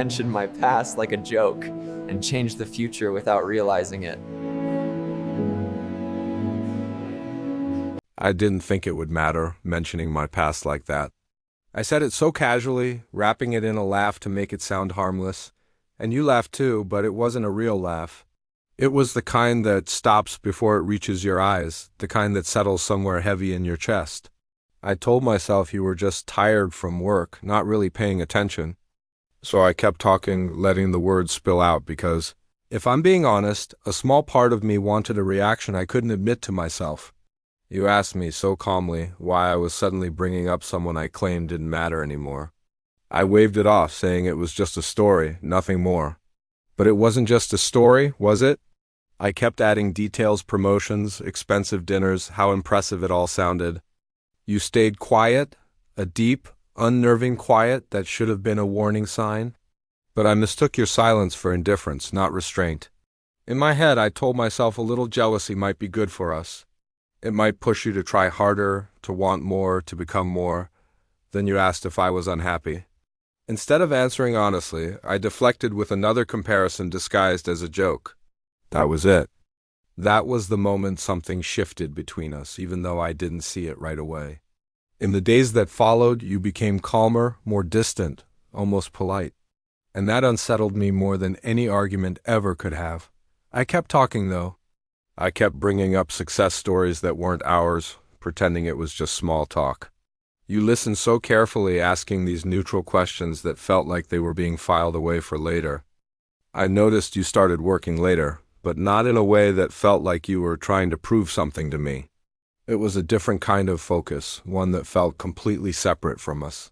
mentioned my past like a joke and changed the future without realizing it. I didn't think it would matter, mentioning my past like that. I said it so casually, wrapping it in a laugh to make it sound harmless. And you laughed too, but it wasn't a real laugh. It was the kind that stops before it reaches your eyes, the kind that settles somewhere heavy in your chest. I told myself you were just tired from work, not really paying attention. So I kept talking, letting the words spill out because, if I'm being honest, a small part of me wanted a reaction I couldn't admit to myself. You asked me so calmly why I was suddenly bringing up someone I claimed didn't matter anymore. I waved it off, saying it was just a story, nothing more. But it wasn't just a story, was it? I kept adding details, promotions, expensive dinners, how impressive it all sounded. You stayed quiet, a deep, unnerving quiet that should have been a warning sign. But I mistook your silence for indifference, not restraint. In my head, I told myself a little jealousy might be good for us. It might push you to try harder, to want more, to become more. Then you asked if I was unhappy. Instead of answering honestly, I deflected with another comparison disguised as a joke. That was it. That was the moment something shifted between us, even though I didn't see it right away. In the days that followed, you became calmer, more distant, almost polite. And that unsettled me more than any argument ever could have. I kept talking, though. I kept bringing up success stories that weren't ours, pretending it was just small talk. You listened so carefully, asking these neutral questions that felt like they were being filed away for later. I noticed you started working later, but not in a way that felt like you were trying to prove something to me. It was a different kind of focus, one that felt completely separate from us.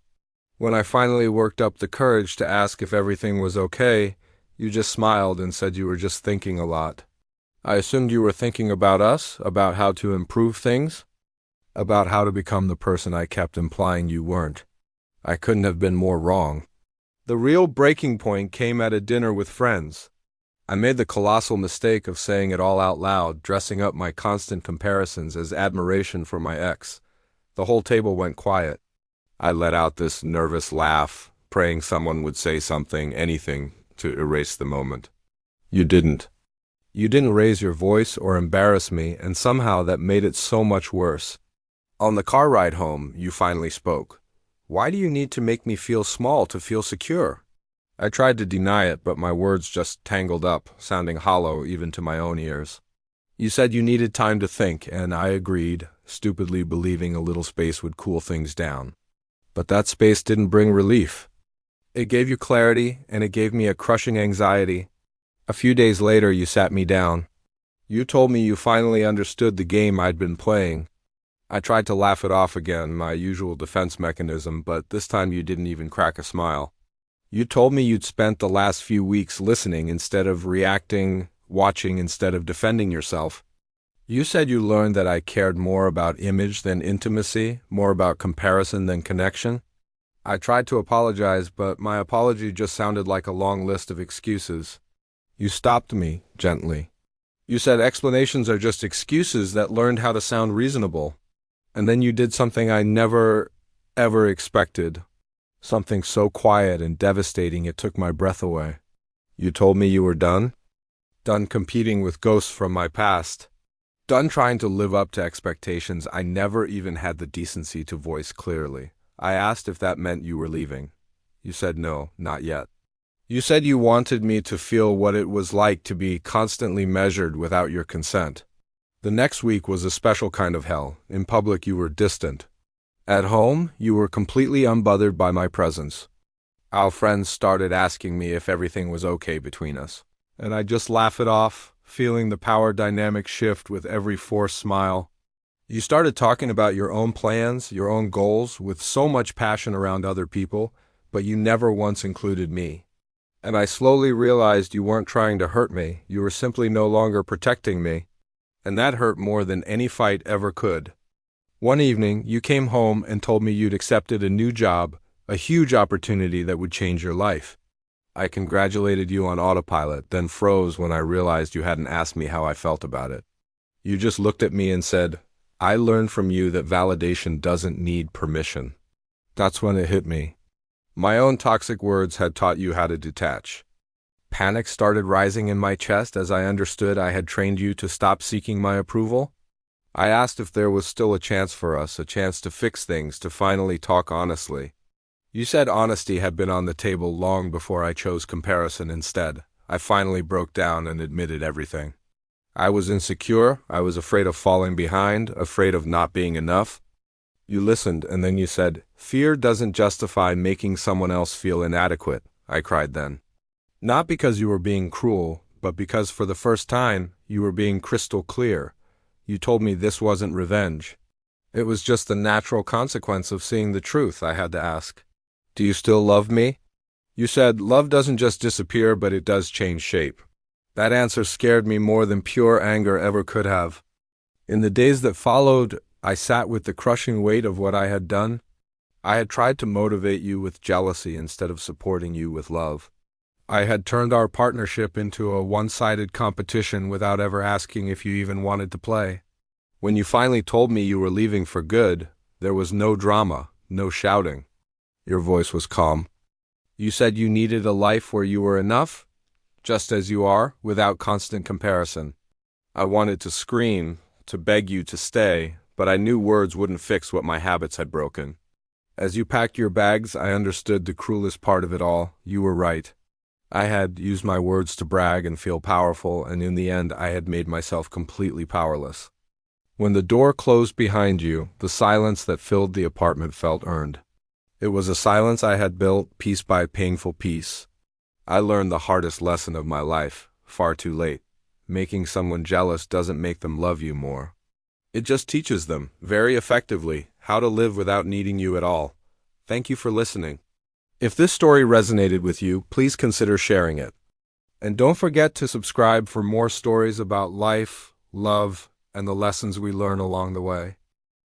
When I finally worked up the courage to ask if everything was okay, you just smiled and said you were just thinking a lot. I assumed you were thinking about us, about how to improve things, about how to become the person I kept implying you weren't. I couldn't have been more wrong. The real breaking point came at a dinner with friends. I made the colossal mistake of saying it all out loud, dressing up my constant comparisons as admiration for my ex. The whole table went quiet. I let out this nervous laugh, praying someone would say something, anything, to erase the moment. You didn't. You didn't raise your voice or embarrass me, and somehow that made it so much worse. On the car ride home, you finally spoke. Why do you need to make me feel small to feel secure? I tried to deny it, but my words just tangled up, sounding hollow even to my own ears. You said you needed time to think, and I agreed, stupidly believing a little space would cool things down. But that space didn't bring relief. It gave you clarity, and it gave me a crushing anxiety. A few days later, you sat me down. You told me you finally understood the game I'd been playing. I tried to laugh it off again, my usual defense mechanism, but this time you didn't even crack a smile. You told me you'd spent the last few weeks listening instead of reacting, watching instead of defending yourself. You said you learned that I cared more about image than intimacy, more about comparison than connection. I tried to apologize, but my apology just sounded like a long list of excuses. You stopped me, gently. You said explanations are just excuses that learned how to sound reasonable. And then you did something I never, ever expected. Something so quiet and devastating it took my breath away. You told me you were done? Done competing with ghosts from my past. Done trying to live up to expectations I never even had the decency to voice clearly. I asked if that meant you were leaving. You said no, not yet. You said you wanted me to feel what it was like to be constantly measured without your consent. The next week was a special kind of hell. In public you were distant. At home, you were completely unbothered by my presence. Our friends started asking me if everything was okay between us. And I just laugh it off, feeling the power dynamic shift with every forced smile. You started talking about your own plans, your own goals, with so much passion around other people, but you never once included me. And I slowly realized you weren't trying to hurt me, you were simply no longer protecting me. And that hurt more than any fight ever could. One evening, you came home and told me you'd accepted a new job, a huge opportunity that would change your life. I congratulated you on autopilot, then froze when I realized you hadn't asked me how I felt about it. You just looked at me and said, I learned from you that validation doesn't need permission. That's when it hit me. My own toxic words had taught you how to detach. Panic started rising in my chest as I understood I had trained you to stop seeking my approval. I asked if there was still a chance for us, a chance to fix things, to finally talk honestly. You said honesty had been on the table long before I chose comparison instead. I finally broke down and admitted everything. I was insecure, I was afraid of falling behind, afraid of not being enough. You listened, and then you said, "Fear doesn't justify making someone else feel inadequate," I cried then. Not because you were being cruel, but because for the first time, you were being crystal clear. You told me this wasn't revenge. It was just the natural consequence of seeing the truth. I had to ask, "Do you still love me?" You said, "Love doesn't just disappear, but it does change shape." That answer scared me more than pure anger ever could have. In the days that followed, I sat with the crushing weight of what I had done. I had tried to motivate you with jealousy instead of supporting you with love. I had turned our partnership into a one-sided competition without ever asking if you even wanted to play. When you finally told me you were leaving for good, there was no drama, no shouting. Your voice was calm. You said you needed a life where you were enough, just as you are, without constant comparison. I wanted to scream, to beg you to stay, but I knew words wouldn't fix what my habits had broken. As you packed your bags, I understood the cruelest part of it all. You were right. I had used my words to brag and feel powerful, and in the end I had made myself completely powerless. When the door closed behind you, the silence that filled the apartment felt earned. It was a silence I had built piece by painful piece. I learned the hardest lesson of my life, far too late. Making someone jealous doesn't make them love you more. It just teaches them, very effectively, how to live without needing you at all. Thank you for listening. If this story resonated with you, please consider sharing it. And don't forget to subscribe for more stories about life, love, and the lessons we learn along the way.